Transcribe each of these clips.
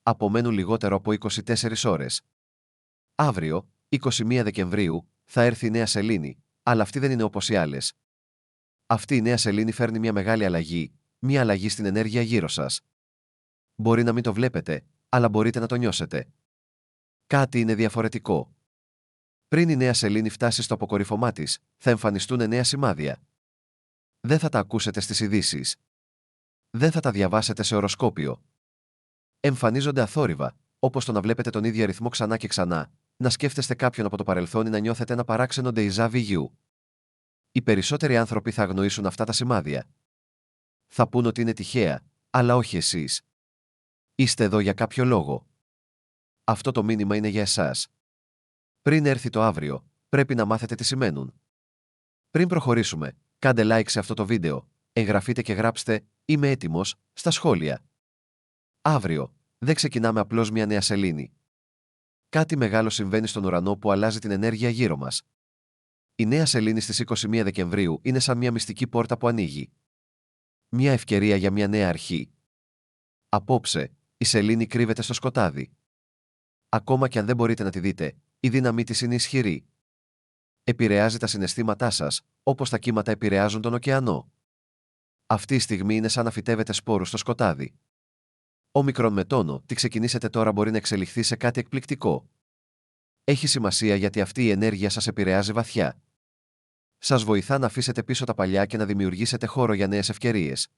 Απομένουν λιγότερο από 24 ώρες. Αύριο, 21 Δεκεμβρίου, θα έρθει η νέα σελήνη, αλλά αυτή δεν είναι όπως οι άλλες. Αυτή η νέα σελήνη φέρνει μια μεγάλη αλλαγή, μια αλλαγή στην ενέργεια γύρω σας. Μπορεί να μην το βλέπετε, αλλά μπορείτε να το νιώσετε. Κάτι είναι διαφορετικό. Πριν η νέα σελήνη φτάσει στο αποκορύφωμά της, θα εμφανιστούν νέα σημάδια. Δεν θα τα ακούσετε στις ειδήσεις. Δεν θα τα διαβάσετε σε οροσκόπιο. Εμφανίζονται αθόρυβα, όπως το να βλέπετε τον ίδιο αριθμό ξανά και ξανά, να σκέφτεστε κάποιον από το παρελθόν ή να νιώθετε ένα παράξενο déjà vu. Οι περισσότεροι άνθρωποι θα αγνοήσουν αυτά τα σημάδια. Θα πούν ότι είναι τυχαία, αλλά όχι εσείς. Είστε εδώ για κάποιο λόγο. Αυτό το μήνυμα είναι για εσάς. Πριν έρθει το αύριο, πρέπει να μάθετε τι σημαίνουν. Πριν προχωρήσουμε, κάντε like σε αυτό το βίντεο, εγγραφείτε και γράψτε «Είμαι έτοιμος» στα σχόλια. Αύριο, δεν ξεκινάμε απλώς μια νέα σελήνη. Κάτι μεγάλο συμβαίνει στον ουρανό που αλλάζει την ενέργεια γύρω μας. Η νέα σελήνη στις 21 Δεκεμβρίου είναι σαν μια μυστική πόρτα που ανοίγει. Μια ευκαιρία για μια νέα αρχή. Απόψε, η σελήνη κρύβεται στο σκοτάδι. Ακόμα και αν δεν μπορείτε να τη δείτε, η δύναμή της είναι ισχυρή. Επηρεάζει τα συναισθήματά σας, όπως τα κύματα επηρεάζουν τον ωκεανό. Αυτή η στιγμή είναι σαν να φυτεύετε σπόρους στο σκοτάδι. Όμικρον με τόνο, τι ξεκινήσετε τώρα μπορεί να εξελιχθεί σε κάτι εκπληκτικό. Έχει σημασία γιατί αυτή η ενέργεια σας επηρεάζει βαθιά. Σας βοηθά να αφήσετε πίσω τα παλιά και να δημιουργήσετε χώρο για νέες ευκαιρίες.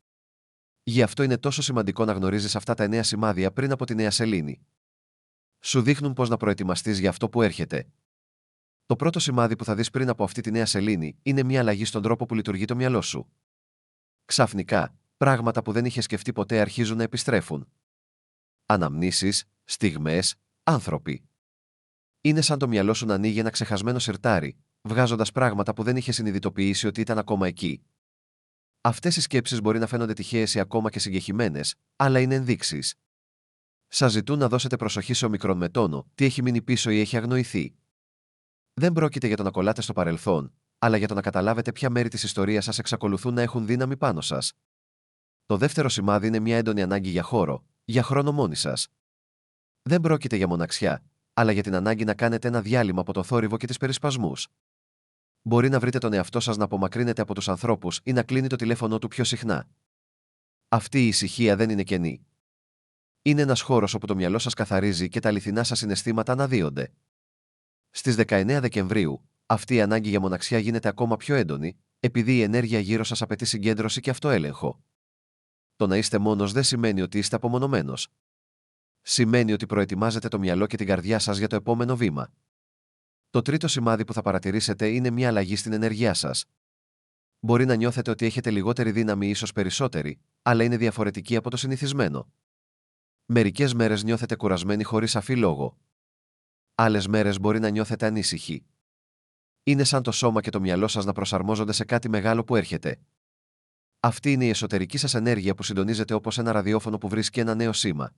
Γι' αυτό είναι τόσο σημαντικό να γνωρίζεις αυτά τα νέα σημάδια πριν από τη νέα σελήνη. Σου δείχνουν πώς να προετοιμαστείς για αυτό που έρχεται. Το πρώτο σημάδι που θα δεις πριν από αυτή τη νέα σελήνη είναι μια αλλαγή στον τρόπο που λειτουργεί το μυαλό σου. Ξαφνικά, πράγματα που δεν είχες σκεφτεί ποτέ αρχίζουν να επιστρέφουν. Αναμνήσεις, στιγμές, άνθρωποι. Είναι σαν το μυαλό σου να ανοίγει ένα ξεχασμένο σιρτάρι, βγάζοντας πράγματα που δεν είχε συνειδητοποιήσει ότι ήταν ακόμα εκεί. Αυτές οι σκέψεις μπορεί να φαίνονται τυχαίες ή ακόμα και συγκεχημένες, αλλά είναι ενδείξεις. Σας ζητούν να δώσετε προσοχή σε ομικρόν με τόνο, τι έχει μείνει πίσω ή έχει αγνοηθεί. Δεν πρόκειται για το να κολλάτε στο παρελθόν, αλλά για το να καταλάβετε ποια μέρη της ιστορίας σας εξακολουθούν να έχουν δύναμη πάνω σας. Το δεύτερο σημάδι είναι μια έντονη ανάγκη για χώρο, για χρόνο μόνοι σας. Δεν πρόκειται για μοναξιά, αλλά για την ανάγκη να κάνετε ένα διάλειμμα από το θόρυβο και τις περισπασμούς. Μπορεί να βρείτε τον εαυτό σας να απομακρύνετε από τους ανθρώπους ή να κλείνει το τηλέφωνό του πιο συχνά. Αυτή η ησυχία δεν είναι κενή. Είναι ένας χώρος όπου το μυαλό σας καθαρίζει και τα αληθινά σας συναισθήματα αναδύονται. Στις 19 Δεκεμβρίου, αυτή η ανάγκη για μοναξιά γίνεται ακόμα πιο έντονη, επειδή η ενέργεια γύρω σας απαιτεί συγκέντρωση και αυτοέλεγχο. Το να είστε μόνος δεν σημαίνει ότι είστε απομονωμένος. Σημαίνει ότι προετοιμάζετε το μυαλό και την καρδιά σας για το επόμενο βήμα. Το τρίτο σημάδι που θα παρατηρήσετε είναι μια αλλαγή στην ενέργειά σας. Μπορεί να νιώθετε ότι έχετε λιγότερη δύναμη ή ίσως περισσότερη, αλλά είναι διαφορετική από το συνηθισμένο. Μερικές μέρες νιώθετε κουρασμένοι χωρίς σαφή λόγο. Άλλες μέρες μπορεί να νιώθετε ανήσυχοι. Είναι σαν το σώμα και το μυαλό σας να προσαρμόζονται σε κάτι μεγάλο που έρχεται. Αυτή είναι η εσωτερική σας ενέργεια που συντονίζεται όπως ένα ραδιόφωνο που βρίσκει ένα νέο σήμα.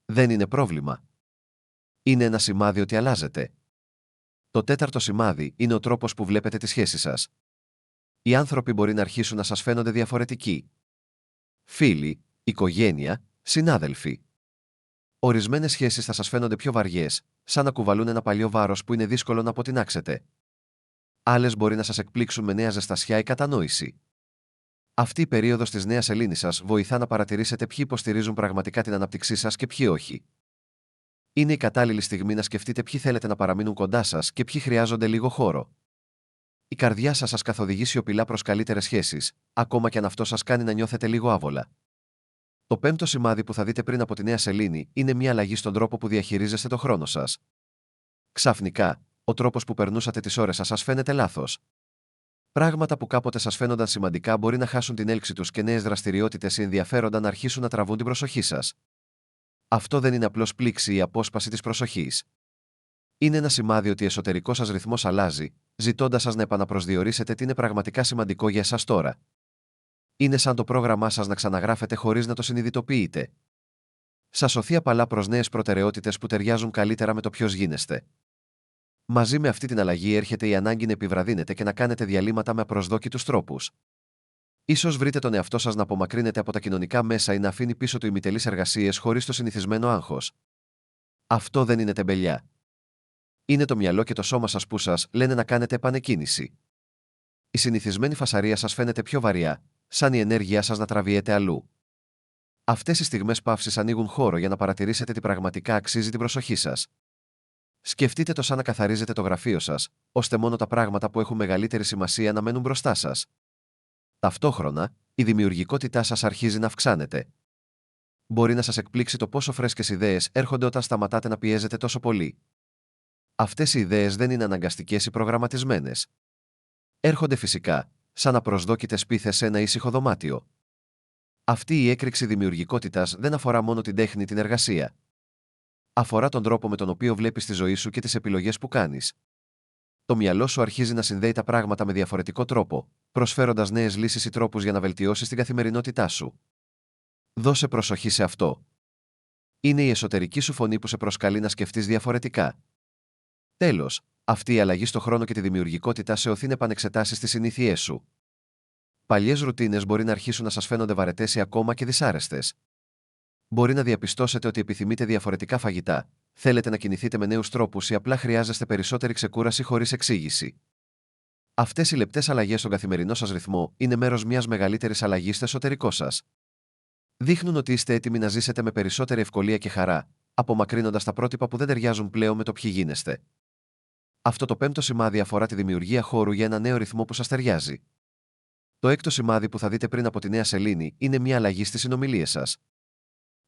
Δεν είναι πρόβλημα. Είναι ένα σημάδι ότι αλλάζετε. Το τέταρτο σημάδι είναι ο τρόπος που βλέπετε τη σχέση σας. Οι άνθρωποι μπορεί να αρχίσουν να σας φαίνονται διαφορετικοί. Φίλοι, οικογένεια, συνάδελφοι. Ορισμένες σχέσεις θα σας φαίνονται πιο βαριές, σαν να κουβαλούν ένα παλιό βάρος που είναι δύσκολο να αποτινάξετε. Άλλες μπορεί να σας εκπλήξουν με νέα ζεστασιά ή κατανόηση. Αυτή η περίοδος της νέας σελήνης σας βοηθά να παρατηρήσετε ποιοι υποστηρίζουν πραγματικά την ανάπτυξή σας και ποιοι όχι. Είναι η κατάλληλη στιγμή να σκεφτείτε ποιοι θέλετε να παραμείνουν κοντά σας και ποιοι χρειάζονται λίγο χώρο. Η καρδιά σας καθοδηγεί σιωπηλά προς καλύτερες σχέσεις, ακόμα και αν αυτό σας κάνει να νιώθετε λίγο άβολα. Το πέμπτο σημάδι που θα δείτε πριν από τη νέα σελήνη είναι μια αλλαγή στον τρόπο που διαχειρίζεστε το χρόνο σας. Ξαφνικά, ο τρόπος που περνούσατε τις ώρες σας φαίνεται λάθος. Πράγματα που κάποτε σας φαίνονταν σημαντικά μπορεί να χάσουν την έλξη τους και νέες δραστηριότητες ή ενδιαφέροντα να αρχίσουν να τραβούν την προσοχή σας. Αυτό δεν είναι απλώς πλήξη ή απόσπαση της προσοχής. Είναι ένα σημάδι ότι ο εσωτερικός σας ρυθμός αλλάζει, ζητώντας σας να επαναπροσδιορίσετε τι είναι πραγματικά σημαντικό για εσάς τώρα. Είναι σαν το πρόγραμμά σας να ξαναγράφετε χωρίς να το συνειδητοποιείτε. Σας σωθεί απαλά προς νέες προτεραιότητες που ταιριάζουν καλύτερα με το ποιος γίνεστε. Μαζί με αυτή την αλλαγή έρχεται η ανάγκη να επιβραδύνετε και να κάνετε διαλύματα με απροσδόκητους τρόπους. Ίσως βρείτε τον εαυτό σας να απομακρύνεται από τα κοινωνικά μέσα ή να αφήνει πίσω του ημιτελείς εργασίες χωρίς το συνηθισμένο άγχος. Αυτό δεν είναι τεμπελιά. Είναι το μυαλό και το σώμα σας που σας λένε να κάνετε επανεκκίνηση. Η συνηθισμένη φασαρία σας φαίνεται πιο βαριά, σαν η ενέργειά σας να τραβιέται αλλού. Αυτές οι στιγμές παύσης ανοίγουν χώρο για να παρατηρήσετε τι πραγματικά αξίζει την προσοχή σας. Σκεφτείτε το σαν να καθαρίζετε το γραφείο σας, ώστε μόνο τα πράγματα που έχουν μεγαλύτερη σημασία να μένουν μπροστά σας. Ταυτόχρονα, η δημιουργικότητά σας αρχίζει να αυξάνεται. Μπορεί να σας εκπλήξει το πόσο φρέσκες ιδέες έρχονται όταν σταματάτε να πιέζετε τόσο πολύ. Αυτές οι ιδέες δεν είναι αναγκαστικές ή προγραμματισμένες. Έρχονται φυσικά, σαν απροσδόκητες πίθες σε ένα ήσυχο δωμάτιο. Αυτή η έκρηξη δημιουργικότητας δεν αφορά μόνο την τέχνη ή την εργασία. Αφορά τον τρόπο με τον οποίο βλέπεις τη ζωή σου και τις επιλογές που κάνεις. Το μυαλό σου αρχίζει να συνδέει τα πράγματα με διαφορετικό τρόπο, προσφέροντας νέες λύσεις ή τρόπους για να βελτιώσεις την καθημερινότητά σου. Δώσε προσοχή σε αυτό. Είναι η εσωτερική σου φωνή που σε προσκαλεί να σκεφτείς διαφορετικά. Τέλος, αυτή η αλλαγή στο χρόνο και τη δημιουργικότητα σε οθεί να επανεξετάσεις τις συνήθειές σου. Παλιές ρουτίνες μπορεί να αρχίσουν να σας φαίνονται βαρετές ή ακόμα και δυσάρεστες. Μπορεί να διαπιστώσετε ότι επιθυμείτε διαφορετικά φαγητά, θέλετε να κινηθείτε με νέους τρόπους ή απλά χρειάζεστε περισσότερη ξεκούραση χωρίς εξήγηση. Αυτές οι λεπτές αλλαγές στον καθημερινό σας ρυθμό είναι μέρος μιας μεγαλύτερης αλλαγής στο εσωτερικό σας. Δείχνουν ότι είστε έτοιμοι να ζήσετε με περισσότερη ευκολία και χαρά, απομακρύνοντας τα πρότυπα που δεν ταιριάζουν πλέον με το ποιοι γίνεστε. Αυτό το πέμπτο σημάδι αφορά τη δημιουργία χώρου για ένα νέο ρυθμό που σας ταιριάζει. Το έκτο σημάδι που θα δείτε πριν από τη νέα σελήνη είναι μια αλλαγή στις συνομιλίες σας.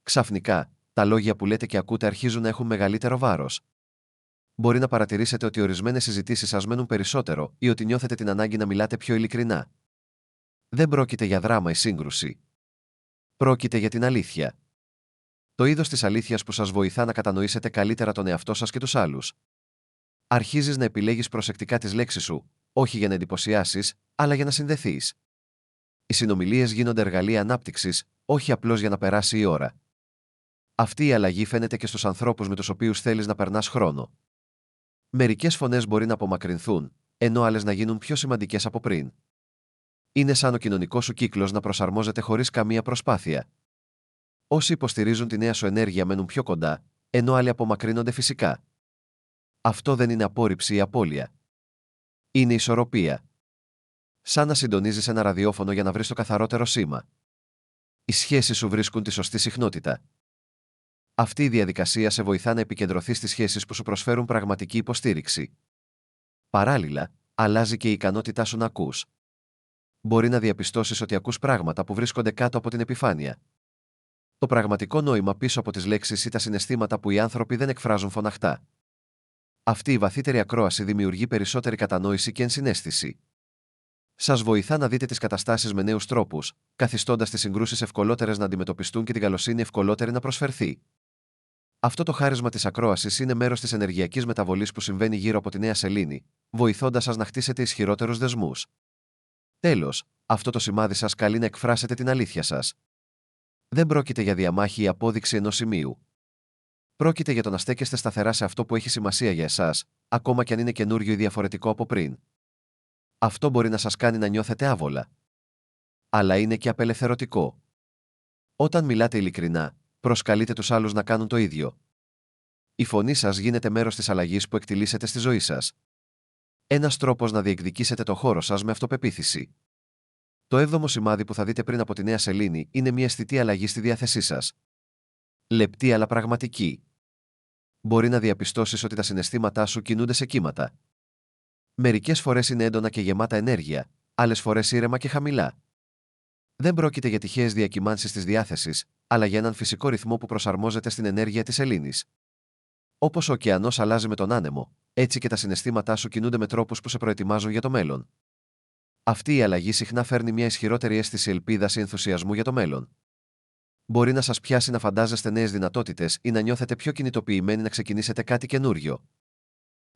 Ξαφνικά, τα λόγια που λέτε και ακούτε αρχίζουν να έχουν μεγαλύτερο βάρος. Μπορεί να παρατηρήσετε ότι ορισμένες συζητήσεις σας μένουν περισσότερο ή ότι νιώθετε την ανάγκη να μιλάτε πιο ειλικρινά. Δεν πρόκειται για δράμα ή σύγκρουση. Πρόκειται για την αλήθεια. Το είδος της αλήθειας που σας βοηθά να κατανοήσετε καλύτερα τον εαυτό σας και τους άλλους. Αρχίζεις να επιλέγεις προσεκτικά τις λέξεις σου, όχι για να εντυπωσιάσεις, αλλά για να συνδεθείς. Οι συνομιλίες γίνονται εργαλεία ανάπτυξης, όχι απλώς για να περάσει η ώρα. Αυτή η αλλαγή φαίνεται και στους ανθρώπους με τους οποίους θέλεις να περνάς χρόνο. Μερικές φωνές μπορεί να απομακρυνθούν, ενώ άλλες να γίνουν πιο σημαντικές από πριν. Είναι σαν ο κοινωνικός σου κύκλος να προσαρμόζεται χωρίς καμία προσπάθεια. Όσοι υποστηρίζουν τη νέα σου ενέργεια μένουν πιο κοντά, ενώ άλλοι απομακρύνονται φυσικά. Αυτό δεν είναι απόρριψη ή απώλεια. Είναι ισορροπία. Σαν να συντονίζεις ένα ραδιόφωνο για να βρεις το καθαρότερο σήμα. Οι σχέσεις σου βρίσκουν τη σωστή συχνότητα. Αυτή η διαδικασία σε βοηθά να επικεντρωθείς στις σχέσεις που σου προσφέρουν πραγματική υποστήριξη. Παράλληλα, αλλάζει και η ικανότητά σου να ακούς. Μπορεί να διαπιστώσεις ότι ακούς πράγματα που βρίσκονται κάτω από την επιφάνεια. Το πραγματικό νόημα πίσω από τις λέξεις ή τα συναισθήματα που οι άνθρωποι δεν εκφράζουν φωναχτά. Αυτή η βαθύτερη ακρόαση δημιουργεί περισσότερη κατανόηση και ενσυναίσθηση. Σας βοηθά να δείτε τις καταστάσεις με νέους τρόπους, καθιστώντας τις συγκρούσεις ευκολότερες να αντιμετωπιστούν και την καλοσύνη ευκολότερη να προσφερθεί. Αυτό το χάρισμα της ακρόασης είναι μέρος της ενεργειακής μεταβολής που συμβαίνει γύρω από τη νέα σελήνη, βοηθώντας σας να χτίσετε ισχυρότερους δεσμούς. Τέλος, αυτό το σημάδι σας καλεί να εκφράσετε την αλήθεια σας. Δεν πρόκειται για διαμάχη ή απόδειξη ενός σημείου. Πρόκειται για το να στέκεστε σταθερά σε αυτό που έχει σημασία για εσάς, ακόμα κι αν είναι καινούριο ή διαφορετικό από πριν. Αυτό μπορεί να σας κάνει να νιώθετε άβολα. Αλλά είναι και απελευθερωτικό. Όταν μιλάτε ειλικρινά, προσκαλείτε τους άλλους να κάνουν το ίδιο. Η φωνή σας γίνεται μέρος της αλλαγής που εκτιλήσετε στη ζωή σας. Ένας τρόπος να διεκδικήσετε το χώρο σας με αυτοπεποίθηση. Το έβδομο σημάδι που θα δείτε πριν από τη νέα σελήνη είναι μια αισθητή αλλαγή στη διάθεσή σας. Λεπτή αλλά πραγματική. Μπορεί να διαπιστώσεις ότι τα συναισθήματά σου κινούνται σε κύματα. Μερικές φορές είναι έντονα και γεμάτα ενέργεια, άλλες φορές ήρεμα και χαμηλά. Δεν πρόκειται για τυχαίες διακυμάνσεις της διάθεσης, αλλά για έναν φυσικό ρυθμό που προσαρμόζεται στην ενέργεια της σελήνης. Όπως ο ωκεανός αλλάζει με τον άνεμο, έτσι και τα συναισθήματά σου κινούνται με τρόπους που σε προετοιμάζουν για το μέλλον. Αυτή η αλλαγή συχνά φέρνει μια ισχυρότερη αίσθηση ελπίδας ή ενθουσιασμού για το μέλλον. Μπορεί να σας πιάσει να φαντάζεστε νέες δυνατότητες ή να νιώθετε πιο κινητοποιημένοι να ξεκινήσετε κάτι καινούριο.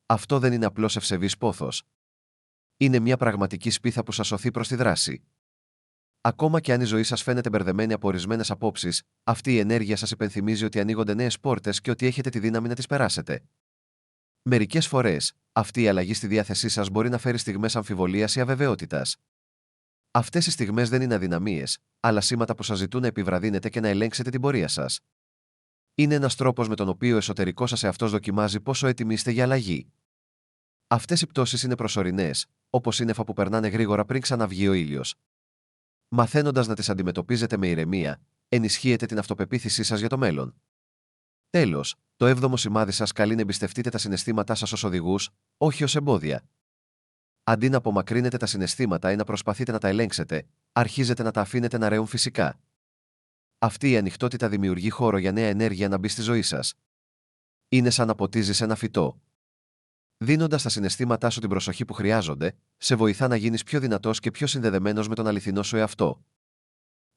Αυτό δεν είναι απλώς ευσεβής πόθος. Είναι μια πραγματική σπίθα που σας οθεί προς τη δράση. Ακόμα και αν η ζωή σας φαίνεται μπερδεμένη από ορισμένες απόψεις, αυτή η ενέργεια σας υπενθυμίζει ότι ανοίγονται νέες πόρτες και ότι έχετε τη δύναμη να τις περάσετε. Μερικές φορές, αυτή η αλλαγή στη διάθεσή σας μπορεί να φέρει στιγμές αμφιβολίας ή αβεβαιότητας. Αυτές οι στιγμές δεν είναι αδυναμίες, αλλά σήματα που σας ζητούν να επιβραδύνετε και να ελέγξετε την πορεία σας. Είναι ένας τρόπος με τον οποίο ο εσωτερικός σας εαυτός δοκιμάζει πόσο έτοιμοι είστε για αλλαγή. Αυτές οι πτώσεις είναι προσωρινές, όπως σύννεφα που περνάνε γρήγορα πριν ξαναβγεί ο ήλιος. Μαθαίνοντας να τις αντιμετωπίζετε με ηρεμία, ενισχύετε την αυτοπεποίθησή σας για το μέλλον. Τέλος, το 7ο σημάδι σας καλεί να εμπιστευτείτε τα συναισθήματά σας ως οδηγούς, όχι ως εμπόδια. Αντί να απομακρύνετε τα συναισθήματα ή να προσπαθείτε να τα ελέγξετε, αρχίζετε να τα αφήνετε να ρέουν φυσικά. Αυτή η ανοιχτότητα δημιουργεί χώρο για νέα ενέργεια να μπει στη ζωή σας. Είναι σαν να ποτίζεις ένα φυτό. Δίνοντας στα συναισθήματά σου την προσοχή που χρειάζονται, σε βοηθά να γίνεις πιο δυνατός και πιο συνδεδεμένος με τον αληθινό σου εαυτό.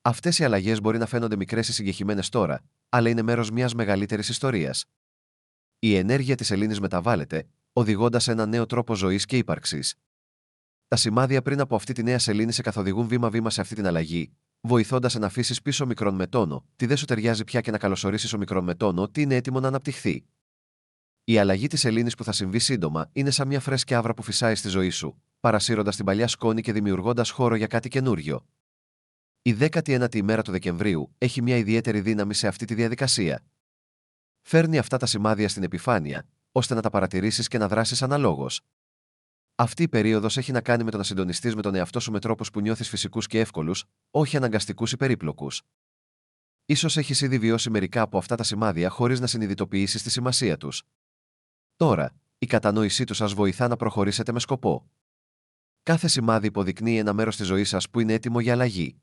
Αυτές οι αλλαγές μπορεί να φαίνονται μικρές ή συγκεχημένες τώρα, αλλά είναι μέρος μιας μεγαλύτερης ιστορίας. Η ενέργεια της σελήνης μεταβάλλεται, οδηγώντας σε ένα νέο τρόπο ζωής και ύπαρξης. Τα σημάδια πριν από αυτή τη νέα σελήνη σε καθοδηγούν βήμα-βήμα σε αυτή την αλλαγή, βοηθώντας να αφήσεις πίσω μικρόν με τόνο, τι δεν σου ταιριάζει πια και να καλωσορίσεις ο μικρόν με τόνο, τι είναι έτοιμο να αναπτυχθεί. Η αλλαγή της σελήνης που θα συμβεί σύντομα είναι σαν μια φρέσκια άβρα που φυσάει στη ζωή σου, παρασύροντας την παλιά σκόνη και δημιουργώντας χώρο για κάτι καινούριο. Η 19η ημέρα του Δεκεμβρίου έχει μια ιδιαίτερη δύναμη σε αυτή τη διαδικασία. Φέρνει αυτά τα σημάδια στην επιφάνεια, ώστε να τα παρατηρήσεις και να δράσεις αναλόγως. Αυτή η περίοδος έχει να κάνει με το να συντονιστείς με τον εαυτό σου με τρόπους που νιώθεις φυσικούς και εύκολους, όχι αναγκαστικούς ή περίπλοκους. Ίσως έχεις ήδη βιώσει μερικά από αυτά τα σημάδια χωρίς να συνειδητοποιήσεις τη σημασία τους. Τώρα, η κατανόησή τους σας βοηθά να προχωρήσετε με σκοπό. Κάθε σημάδι υποδεικνύει ένα μέρος της ζωής σας που είναι έτοιμο για αλλαγή.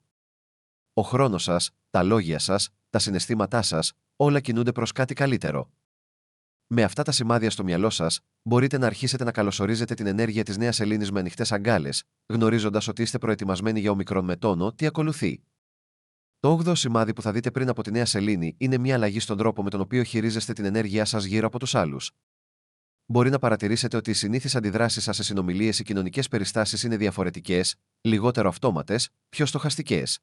Ο χρόνος σας, τα λόγια σας, τα συναισθήματά σας, όλα κινούνται προς κάτι καλύτερο. Με αυτά τα σημάδια στο μυαλό σας, μπορείτε να αρχίσετε να καλωσορίζετε την ενέργεια της νέας σελήνης με ανοιχτές αγκάλες, γνωρίζοντας ότι είστε προετοιμασμένοι για ομικρόν με τόνο τι ακολουθεί. Το 8ο σημάδι που θα δείτε πριν από τη νέα σελήνη είναι μια αλλαγή στον τρόπο με τον οποίο χειρίζεστε την ενέργειά σας γύρω από τους άλλους. Μπορεί να παρατηρήσετε ότι οι συνήθεις αντιδράσεις σας σε συνομιλίες ή κοινωνικές περιστάσεις είναι διαφορετικές, λιγότερο αυτόματες, πιο στοχαστικές.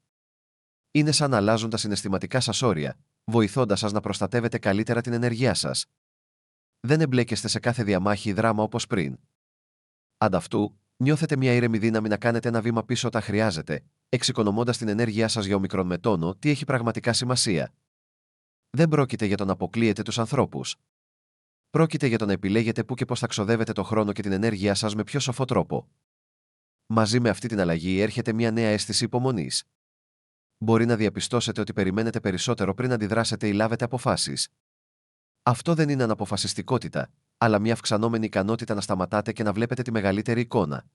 Είναι σαν να αλλάζουν τα συναισθηματικά σας όρια, βοηθώντας σας να προστατεύετε καλύτερα την ενέργειά σας. Δεν εμπλέκεστε σε κάθε διαμάχη ή δράμα όπως πριν. Ανταυτού, νιώθετε μια ήρεμη δύναμη να κάνετε ένα βήμα πίσω όταν χρειάζεται, εξοικονομώντας την ενέργειά σας για ομικρόν με τόνο τι έχει πραγματικά σημασία. Δεν πρόκειται για το να αποκλείετε τους ανθρώπους. Πρόκειται για το να επιλέγετε πού και πώς θα ξοδεύετε το χρόνο και την ενέργειά σας με πιο σοφό τρόπο. Μαζί με αυτή την αλλαγή έρχεται μια νέα αίσθηση υπομονής. Μπορεί να διαπιστώσετε ότι περιμένετε περισσότερο πριν αντιδράσετε ή λάβετε αποφάσεις. Αυτό δεν είναι αναποφασιστικότητα, αλλά μια αυξανόμενη ικανότητα να σταματάτε και να βλέπετε τη μεγαλύτερη εικόνα.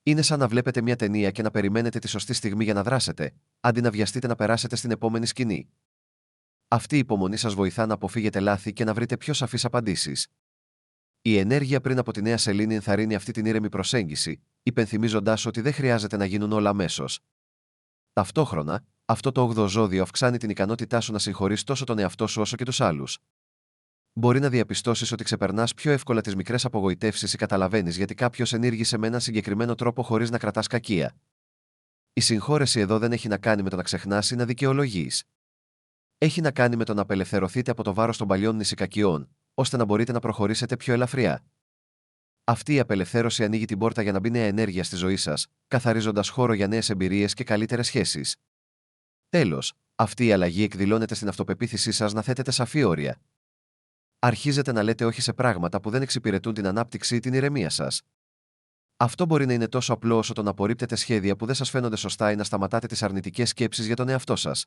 Είναι σαν να βλέπετε μια ταινία και να περιμένετε τη σωστή στιγμή για να δράσετε, αντί να βιαστείτε να περάσετε στην επόμενη σκηνή. Αυτή η υπομονή σας βοηθά να αποφύγετε λάθη και να βρείτε πιο σαφείς απαντήσεις. Η ενέργεια πριν από τη νέα σελήνη ενθαρρύνει αυτή την ήρεμη προσέγγιση, υπενθυμίζοντας ότι δεν χρειάζεται να γίνουν όλα αμέσως. Ταυτόχρονα, αυτό το 8ο ζώδιο αυξάνει την ικανότητά σου να συγχωρείς τόσο τον εαυτό σου όσο και τους άλλους. Μπορεί να διαπιστώσεις ότι ξεπερνάς πιο εύκολα τις μικρές απογοητεύσεις ή καταλαβαίνεις γιατί κάποιος ενήργησε με έναν συγκεκριμένο τρόπο χωρίς να κρατάς κακία. Η συγχώρεση εδώ δεν έχει να κάνει με το να ξεχνάς ή να δικαιολογείς. Έχει να κάνει με το να απελευθερωθείτε από το βάρος των παλιών νησικακιών, ώστε να μπορείτε να προχωρήσετε πιο ελαφριά. Αυτή η απελευθέρωση ανοίγει την πόρτα για να μπει νέα ενέργεια στη ζωή σας, καθαρίζοντας χώρο για νέες εμπειρίες και καλύτερες σχέσεις. Τέλος, αυτή η αλλαγή εκδηλώνεται στην αυτοπεποίθησή σας να θέτετε σαφή όρια. Αρχίζετε να λέτε όχι σε πράγματα που δεν εξυπηρετούν την ανάπτυξη ή την ηρεμία σας. Αυτό μπορεί να είναι τόσο απλό όσο το να απορρίπτετε σχέδια που δεν σας φαίνονται σωστά ή να σταματάτε τις αρνητικές σκέψεις για τον εαυτό σας.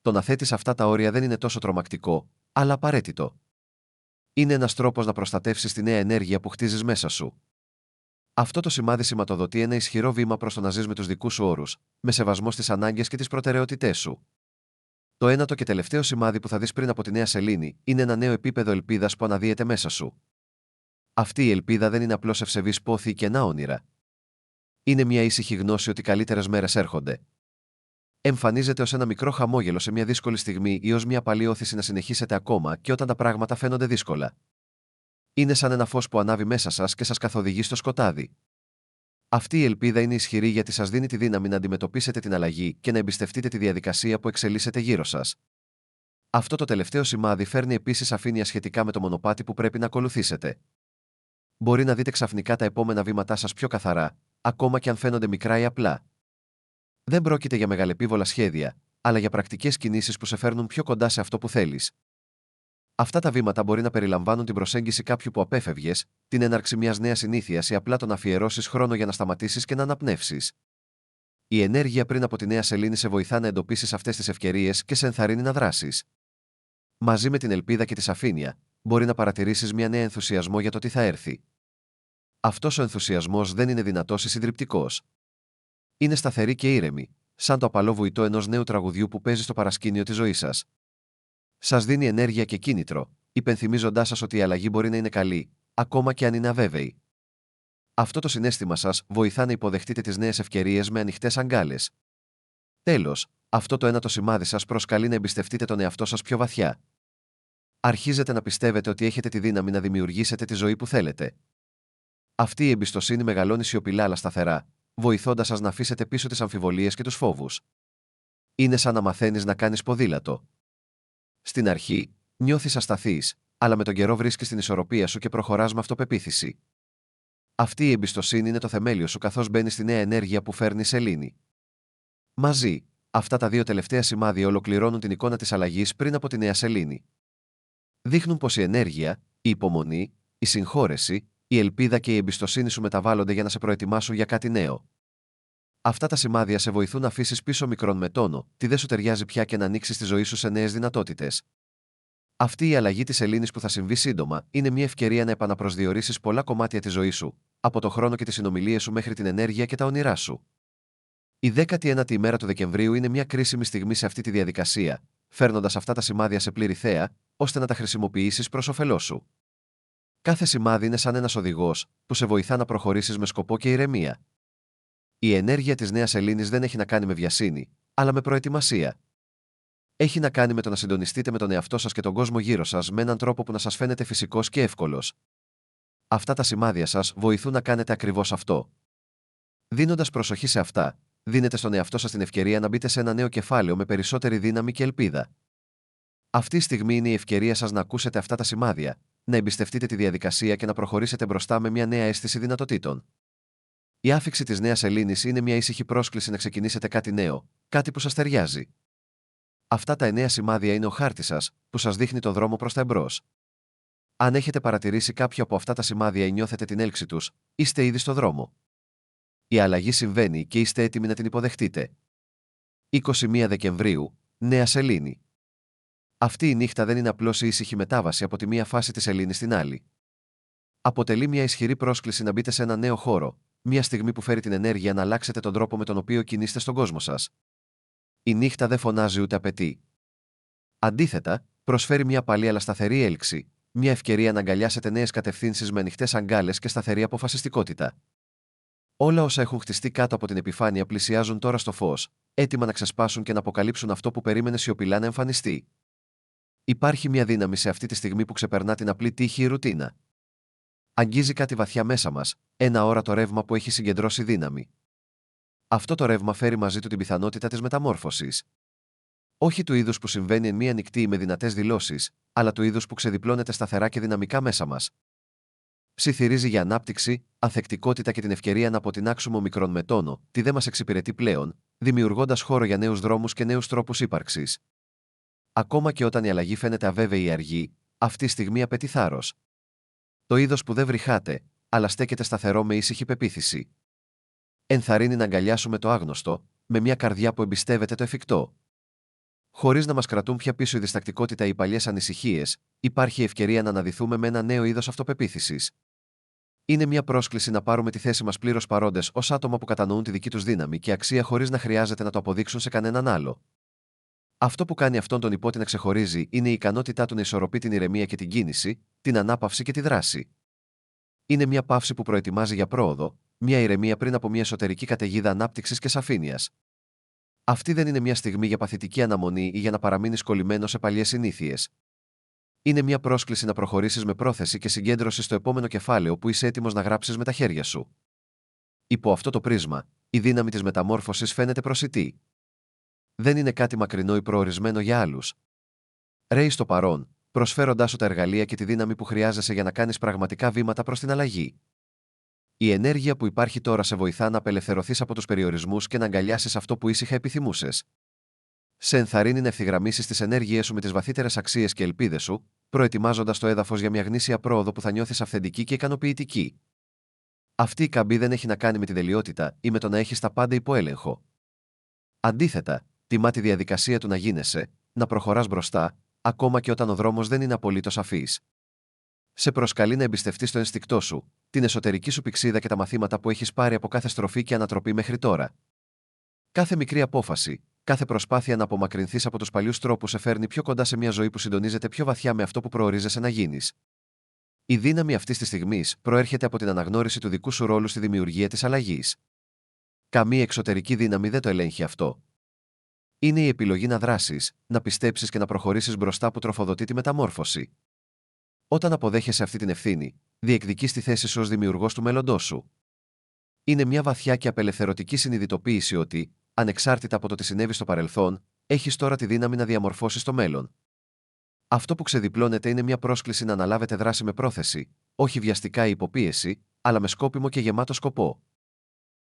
Το να θέτεις αυτά τα όρια δεν είναι τόσο τρομακτικό, αλλά απαραίτητο. Είναι ένας τρόπος να προστατεύσεις τη νέα ενέργεια που χτίζεις μέσα σου. Αυτό το σημάδι σηματοδοτεί ένα ισχυρό βήμα προς το να ζεις με τους δικούς σου όρους, με σεβασμό στις ανάγκες και τις προτεραιότητές σου. Το ένατο και τελευταίο σημάδι που θα δεις πριν από τη νέα σελήνη είναι ένα νέο επίπεδο ελπίδας που αναδύεται μέσα σου. Αυτή η ελπίδα δεν είναι απλώς ευσεβής πόθη ή κενά όνειρα. Είναι μια ήσυχη γνώση ότι καλύτερες μέρες έρχονται. Εμφανίζεται ως ένα μικρό χαμόγελο σε μια δύσκολη στιγμή ή ως μια απαλή όθηση να συνεχίσετε ακόμα και όταν τα πράγματα φαίνονται δύσκολα. Είναι σαν ένα φως που ανάβει μέσα σας και σας καθοδηγεί στο σκοτάδι. Αυτή η ελπίδα είναι ισχυρή γιατί σας δίνει τη δύναμη να αντιμετωπίσετε την αλλαγή και να εμπιστευτείτε τη διαδικασία που εξελίσσεται γύρω σας. Αυτό το τελευταίο σημάδι φέρνει επίσης σαφήνεια σχετικά με το μονοπάτι που πρέπει να ακολουθήσετε. Μπορεί να δείτε ξαφνικά τα επόμενα βήματά σας πιο καθαρά, ακόμα και αν φαίνονται μικρά ή απλά. Δεν πρόκειται για μεγαλεπίβολα σχέδια, αλλά για πρακτικές κινήσεις που σε φέρνουν πιο κοντά σε αυτό που θέλεις. Αυτά τα βήματα μπορεί να περιλαμβάνουν την προσέγγιση κάποιου που απέφευγες, την έναρξη μιας νέας συνήθειας ή απλά το να αφιερώσεις χρόνο για να σταματήσεις και να αναπνεύσεις. Η ενέργεια πριν από τη νέα σελήνη σε βοηθά να εντοπίσεις αυτές τις ευκαιρίες και σε ενθαρρύνει να δράσεις. Μαζί με την ελπίδα και τη σαφήνεια, μπορεί να παρατηρήσεις μια νέα ενθουσιασμό για το τι θα έρθει. Αυτός ο ενθουσιασμός δεν είναι δυνατός ή συντριπτικός. Είναι σταθερή και ήρεμη, σαν το απαλό βουητό ενός νέου τραγουδιού που παίζει στο παρασκήνιο της ζωής σας. Σας δίνει ενέργεια και κίνητρο, υπενθυμίζοντάς σας ότι η αλλαγή μπορεί να είναι καλή, ακόμα και αν είναι αβέβαιη. Αυτό το συναίσθημα σας βοηθά να υποδεχτείτε τις νέες ευκαιρίες με ανοιχτές αγκάλες. Τέλος, αυτό το ένατο σημάδι σας προσκαλεί να εμπιστευτείτε τον εαυτό σας πιο βαθιά. Αρχίζετε να πιστεύετε ότι έχετε τη δύναμη να δημιουργήσετε τη ζωή που θέλετε. Αυτή η εμπιστοσύνη μεγαλώνει σιωπηλά αλλά σταθερά, βοηθώντας σας να αφήσετε πίσω τις αμφιβολίες και τους φόβους. Είναι σαν να μαθαίνεις να κάνεις ποδήλατο. Στην αρχή, νιώθεις ασταθής, αλλά με τον καιρό βρίσκεις την ισορροπία σου και προχωράς με αυτοπεποίθηση. Αυτή η εμπιστοσύνη είναι το θεμέλιο σου καθώς μπαίνεις στη νέα ενέργεια που φέρνει η σελήνη. Μαζί, αυτά τα δύο τελευταία σημάδια ολοκληρώνουν την εικόνα της αλλαγής πριν από τη νέα σελήνη. Δείχνουν πως η ενέργεια, η υπομονή, η συγχώρεση, η ελπίδα και η εμπιστοσύνη σου μεταβάλλονται για να σε προετοιμάσουν για κάτι νέο. Αυτά τα σημάδια σε βοηθούν να αφήσεις πίσω μικρόν με τόνο, τι δεν σου ταιριάζει πια και να ανοίξεις τη ζωή σου σε νέες δυνατότητες. Αυτή η αλλαγή της σελήνης που θα συμβεί σύντομα είναι μια ευκαιρία να επαναπροσδιορίσεις πολλά κομμάτια της ζωής σου, από το χρόνο και τις συνομιλίες σου μέχρι την ενέργεια και τα όνειρά σου. Η 19η ημέρα του Δεκεμβρίου είναι μια κρίσιμη στιγμή σε αυτή τη διαδικασία, φέρνοντας αυτά τα σημάδια σε πλήρη θέα, ώστε να τα χρησιμοποιήσεις προς όφελός σου. Κάθε σημάδι είναι σαν ένας οδηγός που σε βοηθά να προχωρήσεις με σκοπό και ηρεμία. Η ενέργεια της νέας σελήνης δεν έχει να κάνει με βιασύνη, αλλά με προετοιμασία. Έχει να κάνει με το να συντονιστείτε με τον εαυτό σας και τον κόσμο γύρω σας με έναν τρόπο που να σας φαίνεται φυσικός και εύκολος. Αυτά τα σημάδια σας βοηθούν να κάνετε ακριβώς αυτό. Δίνοντας προσοχή σε αυτά, δίνετε στον εαυτό σας την ευκαιρία να μπείτε σε ένα νέο κεφάλαιο με περισσότερη δύναμη και ελπίδα. Αυτή η στιγμή είναι η ευκαιρία σας να ακούσετε αυτά τα σημάδια, να εμπιστευτείτε τη διαδικασία και να προχωρήσετε μπροστά με μια νέα αίσθηση δυνατοτήτων. Η άφιξη της νέας σελήνης είναι μια ήσυχη πρόσκληση να ξεκινήσετε κάτι νέο, κάτι που σας ταιριάζει. Αυτά τα 9 σημάδια είναι ο χάρτης σας, που σας δείχνει το δρόμο προς τα εμπρός. Αν έχετε παρατηρήσει κάποιο από αυτά τα σημάδια ή νιώθετε την έλξη τους, είστε ήδη στο δρόμο. Η αλλαγή συμβαίνει και είστε έτοιμοι να την υποδεχτείτε. 21 Δεκεμβρίου, νέα σελήνη. Αυτή η νύχτα δεν είναι απλώς η ήσυχη μετάβαση από τη μία φάση της σελήνης στην άλλη. Αποτελεί μια ισχυρή πρόσκληση να μπείτε σε ένα νέο χώρο, μια στιγμή που φέρει την ενέργεια να αλλάξετε τον τρόπο με τον οποίο κινείστε στον κόσμο σας. Η νύχτα δεν φωνάζει ούτε απαιτεί. Αντίθετα, προσφέρει μια παλή αλλά σταθερή έλξη, μια ευκαιρία να αγκαλιάσετε νέες κατευθύνσεις με ανοιχτές αγκάλες και σταθερή αποφασιστικότητα. Όλα όσα έχουν χτιστεί κάτω από την επιφάνεια πλησιάζουν τώρα στο φως, έτοιμα να ξεσπάσουν και να αποκαλύψουν αυτό που περίμενε σιωπηλά να εμφανιστεί. Υπάρχει μια δύναμη σε αυτή τη στιγμή που ξεπερνά την απλή τύχη ή ρουτίνα. Αγγίζει κάτι βαθιά μέσα μας, ένα όρατο ρεύμα που έχει συγκεντρώσει δύναμη. Αυτό το ρεύμα φέρει μαζί του την πιθανότητα της μεταμόρφωσης. Όχι του είδους που συμβαίνει εν μία νυχτή με δυνατές δηλώσεις, αλλά του είδους που ξεδιπλώνεται σταθερά και δυναμικά μέσα μας. Ψιθυρίζει για ανάπτυξη, ανθεκτικότητα και την ευκαιρία να αποτινάξουμε ομικρόν με τόνο, τι δεν μας εξυπηρετεί πλέον, δημιουργώντας χώρο για νέους δρόμους και νέους τρόπους ύπαρξης. Ακόμα και όταν η αλλαγή φαίνεται αβέβαιη ή αργή, αυτή η στιγμή απαιτεί θάρρος. Το είδος που δεν βρυχάται, αλλά στέκεται σταθερό με ήσυχη πεποίθηση. Ενθαρρύνει να αγκαλιάσουμε το άγνωστο, με μια καρδιά που εμπιστεύεται το εφικτό. Χωρίς να μας κρατούν πια πίσω η διστακτικότητα ή οι παλιές ανησυχίες, υπάρχει η ευκαιρία να αναδυθούμε με ένα νέο είδος αυτοπεποίθησης. Είναι μια πρόσκληση να πάρουμε τη θέση μας πλήρως παρόντες ως άτομα που κατανοούν τη δική τους δύναμη και αξία χωρίς να χρειάζεται να το αποδείξουν σε κανέναν άλλο. Αυτό που κάνει αυτόν τον υπότη να ξεχωρίζει είναι η ικανότητά του να ισορροπεί την ηρεμία και την κίνηση, την ανάπαυση και τη δράση. Είναι μια παύση που προετοιμάζει για πρόοδο, μια ηρεμία πριν από μια εσωτερική καταιγίδα ανάπτυξης και σαφήνειας. Αυτή δεν είναι μια στιγμή για παθητική αναμονή ή για να παραμείνεις κολλημένος σε παλιές συνήθειες. Είναι μια πρόσκληση να προχωρήσεις με πρόθεση και συγκέντρωση στο επόμενο κεφάλαιο που είσαι έτοιμος να γράψεις με τα χέρια σου. Υπό αυτό το πρίσμα, η δύναμη της μεταμόρφωσης φαίνεται προσιτή. Δεν είναι κάτι μακρινό ή προορισμένο για άλλους. Ρέει στο παρόν, προσφέροντάς σου τα εργαλεία και τη δύναμη που χρειάζεσαι για να κάνεις πραγματικά βήματα προς την αλλαγή. Η ενέργεια που υπάρχει τώρα σε βοηθά να απελευθερωθείς από τους περιορισμούς και να αγκαλιάσεις αυτό που ήσυχα επιθυμούσες. Σε ενθαρρύνει να ευθυγραμμίσεις τις ενέργειές σου με τις βαθύτερες αξίες και ελπίδες σου, προετοιμάζοντας το έδαφος για μια γνήσια πρόοδο που θα νιώθεις αυθεντική και ικανοποιητική. Αυτή η καμπή δεν έχει να κάνει με τη τελειότητα ή με το να έχεις τα πάντα υπό έλεγχο. Αντίθετα, τιμά τη διαδικασία του να γίνεσαι, να προχωράς μπροστά, ακόμα και όταν ο δρόμος δεν είναι απολύτως σαφής. Σε προσκαλεί να εμπιστευτείς το ενστικτό σου, την εσωτερική σου πυξίδα και τα μαθήματα που έχεις πάρει από κάθε στροφή και ανατροπή μέχρι τώρα. Κάθε μικρή απόφαση, κάθε προσπάθεια να απομακρυνθείς από τους παλιούς τρόπους σε φέρνει πιο κοντά σε μια ζωή που συντονίζεται πιο βαθιά με αυτό που προορίζεσαι να γίνεις. Η δύναμη αυτής της στιγμής προέρχεται από την αναγνώριση του δικού σου ρόλου στη δημιουργία της αλλαγής. Καμία εξωτερική δύναμη δεν το ελέγχει αυτό. Είναι η επιλογή να δράσεις, να πιστέψεις και να προχωρήσεις μπροστά που τροφοδοτεί τη μεταμόρφωση. Όταν αποδέχεσαι αυτή την ευθύνη, διεκδικείς τη θέση σου ως δημιουργός του μέλλοντός σου. Είναι μια βαθιά και απελευθερωτική συνειδητοποίηση ότι, ανεξάρτητα από το τι συνέβη στο παρελθόν, έχεις τώρα τη δύναμη να διαμορφώσεις το μέλλον. Αυτό που ξεδιπλώνεται είναι μια πρόσκληση να αναλάβετε δράση με πρόθεση, όχι βιαστικά ή υποπίεση, αλλά με σκόπιμο και γεμάτο σκοπό.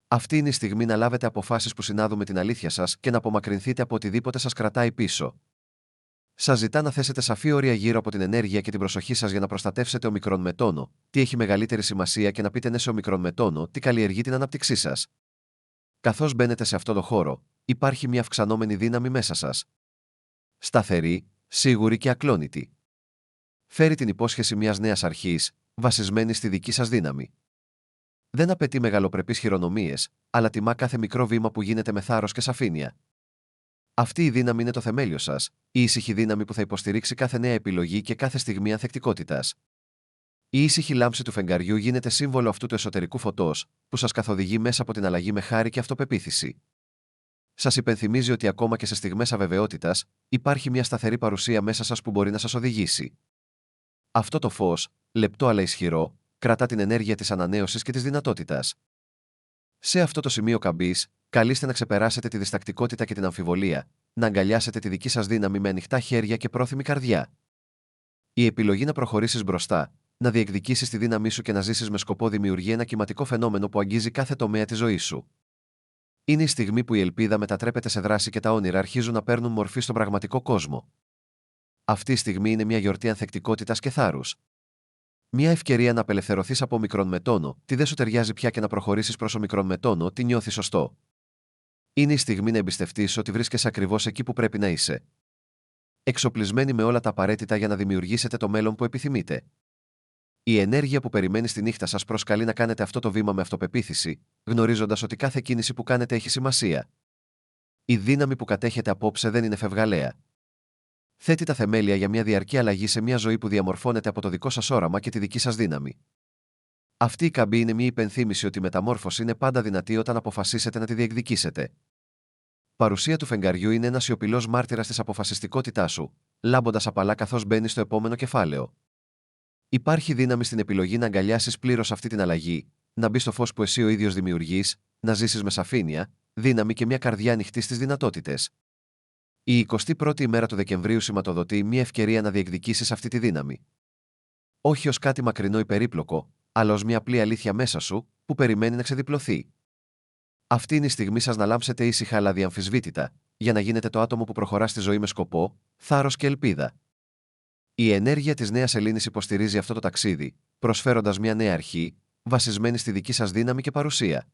Αυτή είναι η στιγμή να λάβετε αποφάσεις που συνάδουν με την αλήθεια σας και να απομακρυνθείτε από οτιδήποτε σας κρατάει πίσω. Σας ζητά να θέσετε σαφή όρια γύρω από την ενέργεια και την προσοχή σας για να προστατεύσετε ομικρόν με τόνο, τι έχει μεγαλύτερη σημασία και να πείτε ναι σε ομικρόν με τόνο, τι καλλιεργεί την ανάπτυξή σας. Καθώς μπαίνετε σε αυτό το χώρο, υπάρχει μια αυξανόμενη δύναμη μέσα σας. Σταθερή, σίγουρη και ακλόνητη. Φέρει την υπόσχεση μιας νέας αρχής, βασισμένη στη δική σας δύναμη. Δεν απαιτεί μεγαλοπρεπείς χειρονομίες, αλλά τιμά κάθε μικρό βήμα που γίνεται με θάρρος και σαφήνεια. Αυτή η δύναμη είναι το θεμέλιο σας, η ήσυχη δύναμη που θα υποστηρίξει κάθε νέα επιλογή και κάθε στιγμή ανθεκτικότητας. Η ήσυχη λάμψη του φεγγαριού γίνεται σύμβολο αυτού του εσωτερικού φωτός, που σας καθοδηγεί μέσα από την αλλαγή με χάρη και αυτοπεποίθηση. Σας υπενθυμίζει ότι ακόμα και σε στιγμές αβεβαιότητας, υπάρχει μια σταθερή παρουσία μέσα σας που μπορεί να σας οδηγήσει. Αυτό το φως, λεπτό αλλά ισχυρό, κρατά την ενέργεια της ανανέωσης και της δυνατότητας. Σε αυτό το σημείο καμπής, καλείστε να ξεπεράσετε τη διστακτικότητα και την αμφιβολία, να αγκαλιάσετε τη δική σας δύναμη με ανοιχτά χέρια και πρόθυμη καρδιά. Η επιλογή να προχωρήσεις μπροστά, να διεκδικήσεις τη δύναμή σου και να ζήσεις με σκοπό δημιουργεί ένα κυματικό φαινόμενο που αγγίζει κάθε τομέα της ζωής σου. Είναι η στιγμή που η ελπίδα μετατρέπεται σε δράση και τα όνειρα αρχίζουν να παίρνουν μορφή στον πραγματικό κόσμο. Αυτή η στιγμή είναι μια γιορτή ανθεκτικότητας και θάρρους. Μια ευκαιρία να απελευθερωθείς από ομικρόν με τόνο, τι δεν σου ταιριάζει πια και να προχωρήσεις προς ομικρόν με τόνο, τι νιώθεις σωστό. Είναι η στιγμή να εμπιστευτείς ότι βρίσκεσαι ακριβώς εκεί που πρέπει να είσαι. Εξοπλισμένοι με όλα τα απαραίτητα για να δημιουργήσετε το μέλλον που επιθυμείτε. Η ενέργεια που περιμένει στη νύχτα σας προσκαλεί να κάνετε αυτό το βήμα με αυτοπεποίθηση, γνωρίζοντας ότι κάθε κίνηση που κάνετε έχει σημασία. Η δύναμη που κατέχετε απόψε δεν είναι φευγαλαία. Θέτει τα θεμέλια για μια διαρκή αλλαγή σε μια ζωή που διαμορφώνεται από το δικό σας όραμα και τη δική σας δύναμη. Αυτή η καμπή είναι μια υπενθύμηση ότι η μεταμόρφωση είναι πάντα δυνατή όταν αποφασίσετε να τη διεκδικήσετε. Παρουσία του φεγγαριού είναι ένας σιωπηλός μάρτυρας της αποφασιστικότητάς σου, λάμποντας απαλά καθώς μπαίνει στο επόμενο κεφάλαιο. Υπάρχει δύναμη στην επιλογή να αγκαλιάσεις πλήρως αυτή την αλλαγή, να μπει στο φως που εσύ ο ίδιος δημιουργείς, να ζήσεις με σαφήνεια, δύναμη και μια καρδιά ανοιχτή στις δυνατότητες. Η 21η ημέρα του Δεκεμβρίου σηματοδοτεί μια ευκαιρία να διεκδικήσεις αυτή τη δύναμη. Όχι ως κάτι μακρινό ή περίπλοκο, αλλά ως μια απλή αλήθεια μέσα σου, που περιμένει να ξεδιπλωθεί. Αυτή είναι η στιγμή σας να λάμψετε ήσυχα αλλά διαμφισβήτητα, για να γίνετε το άτομο που προχωρά στη ζωή με σκοπό, θάρρος και ελπίδα. Η ενέργεια της νέας Σελήνης υποστηρίζει αυτό το ταξίδι, προσφέροντας μια νέα αρχή, βασισμένη στη δική σας δύναμη και παρουσία.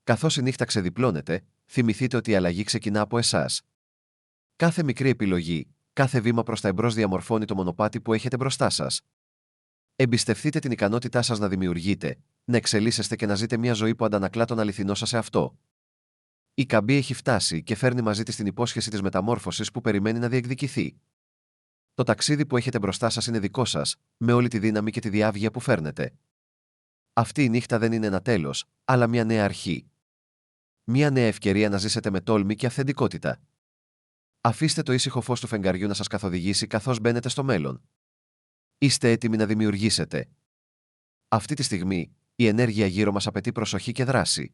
Καθώς η νύχτα ξεδιπλώνεται, θυμηθείτε ότι η αλλαγή ξεκινά από εσάς. Κάθε μικρή επιλογή, κάθε βήμα προς τα εμπρός διαμορφώνει το μονοπάτι που έχετε μπροστά σας. Εμπιστευτείτε την ικανότητά σας να δημιουργείτε, να εξελίσσεστε και να ζείτε μια ζωή που αντανακλά τον αληθινό σας εαυτό. Η καμπή έχει φτάσει και φέρνει μαζί της την υπόσχεση της μεταμόρφωσης που περιμένει να διεκδικηθεί. Το ταξίδι που έχετε μπροστά σας είναι δικό σας, με όλη τη δύναμη και τη διάβγεια που φέρνετε. Αυτή η νύχτα δεν είναι ένα τέλος, αλλά μια νέα αρχή. Μια νέα ευκαιρία να ζήσετε με τόλμη και αυθεντικότητα. Αφήστε το ήσυχο φως του φεγγαριού να σας καθοδηγήσει καθώς μπαίνετε στο μέλλον. Είστε έτοιμοι να δημιουργήσετε. Αυτή τη στιγμή, η ενέργεια γύρω μας απαιτεί προσοχή και δράση.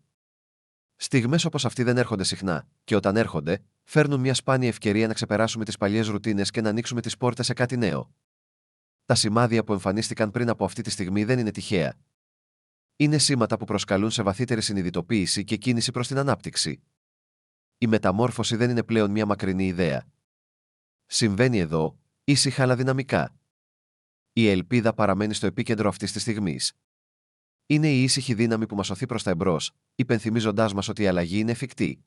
Στιγμές όπως αυτή δεν έρχονται συχνά, και όταν έρχονται, φέρνουν μια σπάνια ευκαιρία να ξεπεράσουμε τις παλιές ρουτίνες και να ανοίξουμε τις πόρτες σε κάτι νέο. Τα σημάδια που εμφανίστηκαν πριν από αυτή τη στιγμή δεν είναι τυχαία. Είναι σήματα που προσκαλούν σε βαθύτερη συνειδητοποίηση και κίνηση προς την ανάπτυξη. Η μεταμόρφωση δεν είναι πλέον μια μακρινή ιδέα. Συμβαίνει εδώ, ήσυχα αλλά δυναμικά. Η ελπίδα παραμένει στο επίκεντρο αυτής της στιγμής. Είναι η ήσυχη δύναμη που μας οθεί προς τα εμπρός, υπενθυμίζοντάς μας ότι η αλλαγή είναι εφικτή.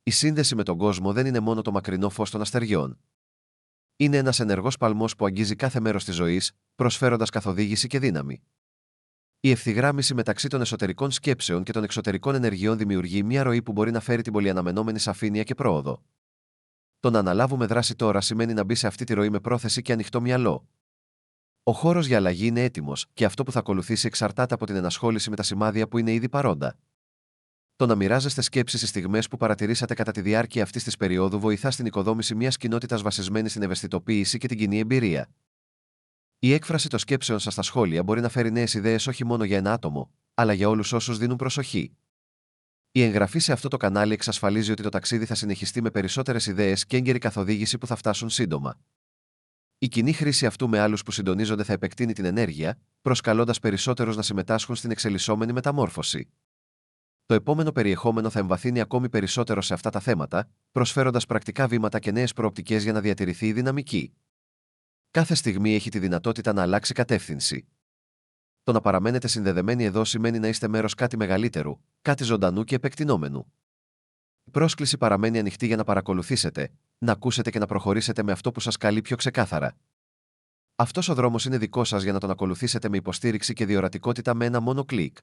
Η σύνδεση με τον κόσμο δεν είναι μόνο το μακρινό φως των αστεριών. Είναι ένας ενεργός παλμός που αγγίζει κάθε μέρος της ζωής, προσφέροντας καθοδήγηση και δύναμη. Η ευθυγράμμιση μεταξύ των εσωτερικών σκέψεων και των εξωτερικών ενεργειών δημιουργεί μια ροή που μπορεί να φέρει την πολυαναμενόμενη σαφήνεια και πρόοδο. Το να αναλάβουμε δράση τώρα σημαίνει να μπει σε αυτή τη ροή με πρόθεση και ανοιχτό μυαλό. Ο χώρος για αλλαγή είναι έτοιμος και αυτό που θα ακολουθήσει εξαρτάται από την ενασχόληση με τα σημάδια που είναι ήδη παρόντα. Το να μοιράζεστε σκέψεις στις στιγμές που παρατηρήσατε κατά τη διάρκεια αυτής της περίοδου βοηθά στην οικοδόμηση μιας κοινότητας βασισμένης στην ευαισθητοποίηση και την κοινή εμπειρία. Η έκφραση των σκέψεων σας στα σχόλια μπορεί να φέρει νέες ιδέες όχι μόνο για ένα άτομο, αλλά για όλους όσους δίνουν προσοχή. Η εγγραφή σε αυτό το κανάλι εξασφαλίζει ότι το ταξίδι θα συνεχιστεί με περισσότερες ιδέες και έγκαιρη καθοδήγηση που θα φτάσουν σύντομα. Η κοινή χρήση αυτού με άλλους που συντονίζονται θα επεκτείνει την ενέργεια, προσκαλώντας περισσότερους να συμμετάσχουν στην εξελισσόμενη μεταμόρφωση. Το επόμενο περιεχόμενο θα εμβαθύνει ακόμη περισσότερο σε αυτά τα θέματα, προσφέροντας πρακτικά βήματα και νέες προοπτικές για να διατηρηθεί η δυναμική. Κάθε στιγμή έχει τη δυνατότητα να αλλάξει κατεύθυνση. Το να παραμένετε συνδεδεμένοι εδώ σημαίνει να είστε μέρος κάτι μεγαλύτερου, κάτι ζωντανού και επεκτηνόμενου. Η πρόσκληση παραμένει ανοιχτή για να παρακολουθήσετε, να ακούσετε και να προχωρήσετε με αυτό που σας καλεί πιο ξεκάθαρα. Αυτός ο δρόμος είναι δικός σας για να τον ακολουθήσετε με υποστήριξη και διορατικότητα με ένα μόνο κλικ.